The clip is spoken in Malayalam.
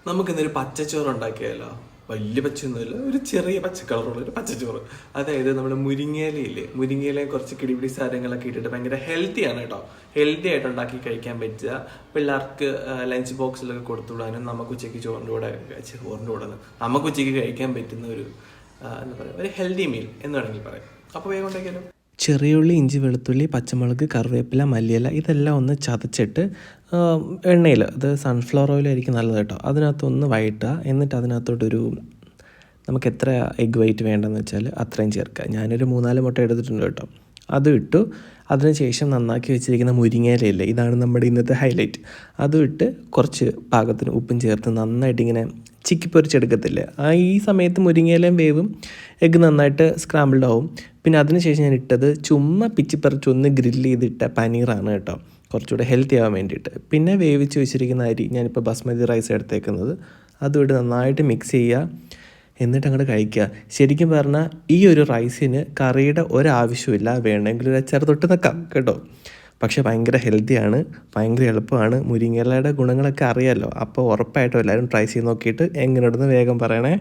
നമുക്കിന്നൊരു പച്ചച്ചോറ് ഉണ്ടാക്കിയാലോ? വലിയ പച്ചയൊന്നുമില്ല, ഒരു ചെറിയ പച്ച കളറുള്ള ഒരു പച്ചച്ചോറ്. അതായത് നമ്മുടെ മുരിങ്ങയിലയില്ലേ, മുരിങ്ങയിലയും കുറച്ച് കിടിപിടി സാധനങ്ങളൊക്കെ ഇട്ടിട്ട് ഭയങ്കര ഹെൽത്തിയാണ് കേട്ടോ. ഹെൽത്തി ആയിട്ട് ഉണ്ടാക്കി കഴിക്കാൻ പറ്റുക. പിള്ളേർക്ക് ലഞ്ച് ബോക്സിലൊക്കെ കൊടുത്തുവിടാനും നമുക്ക് ഉച്ചയ്ക്ക് ചോറിൻ്റെ കൂടെ നമുക്ക് ഉച്ചയ്ക്ക് കഴിക്കാൻ പറ്റുന്ന ഒരു എന്താ പറയുക, ഒരു ഹെൽത്തി മീൽ എന്ന് വേണമെങ്കിൽ പറയാം. അപ്പോൾ വേഗം ഉണ്ടാക്കിയാലോ? ചെറിയുള്ളി, ഇഞ്ചി, വെളുത്തുള്ളി, പച്ചമുളക്, കറിവേപ്പില, മല്ലിയില ഇതെല്ലാം ഒന്ന് ചതച്ചിട്ട് എണ്ണയിൽ, അത് സൺഫ്ലവർ ഓയിലായിരിക്കും നല്ലത് കേട്ടോ, അതിനകത്തൊന്ന് വഴറ്റുക. എന്നിട്ട് അതിനകത്തോട്ടൊരു നമുക്ക് എത്ര എഗ് വൈറ്റ് വേണ്ടെന്ന് വെച്ചാൽ അത്രയും ചേർക്കുക. ഞാനൊരു 3-4 മുട്ട എടുത്തിട്ടുണ്ട് കേട്ടോ. അതും ഇട്ടു. അതിനുശേഷം നന്നാക്കി വെച്ചിരിക്കുന്ന മുരിങ്ങയിലയില്ലേ, ഇതാണ് നമ്മുടെ ഇന്നത്തെ ഹൈലൈറ്റ്. അതും ഇട്ട് കുറച്ച് പാകത്തിന് ഉപ്പും ചേർത്ത് നന്നായിട്ട് ഇങ്ങനെ ചിക്കി പൊരിച്ചെടുക്കത്തില്ലേ, ഈ സമയത്ത് മുരിങ്ങയിലയും വേവും, എഗ്ഗ് നന്നായിട്ട് സ്ക്രാമ്പിൾഡ് ആവും. പിന്നെ അതിനുശേഷം ഞാൻ ഇട്ടത് ചുമ്മാ പിച്ചിപ്പറിച്ച് ഒന്ന് ഗ്രില്ല് ചെയ്തിട്ട പനീറാണ് കേട്ടോ, കുറച്ചുകൂടെ ഹെൽത്തി ആവാൻ വേണ്ടിയിട്ട്. പിന്നെ വേവിച്ച് വെച്ചിരിക്കുന്ന അരി, ഞാനിപ്പോൾ ബസ്മതി റൈസ് എടുത്തേക്കുന്നത്, അതും ഇട്ട് നന്നായിട്ട് മിക്സ് ചെയ്യുക. എന്നിട്ട് അങ്ങോട്ട് കഴിക്കുക. ശരിക്കും പറഞ്ഞാൽ ഈ ഒരു റൈസിന് കറിയുടെ ഒരാവശ്യമില്ല, വേണമെങ്കിൽ ഒരു അച്ചാർ തൊട്ട് നിൽക്കാം കേട്ടോ. പക്ഷേ ഭയങ്കര ഹെൽത്തിയാണ്, ഭയങ്കര എളുപ്പമാണ്. മുരിങ്ങയിലയുടെ ഗുണങ്ങളൊക്കെ അറിയാമല്ലോ. അപ്പോൾ ഉറപ്പായിട്ടും എല്ലാവരും ട്രൈ ചെയ്ത് നോക്കിയിട്ട് എങ്ങനെയുണ്ടെന്ന് വേഗം പറയണേ.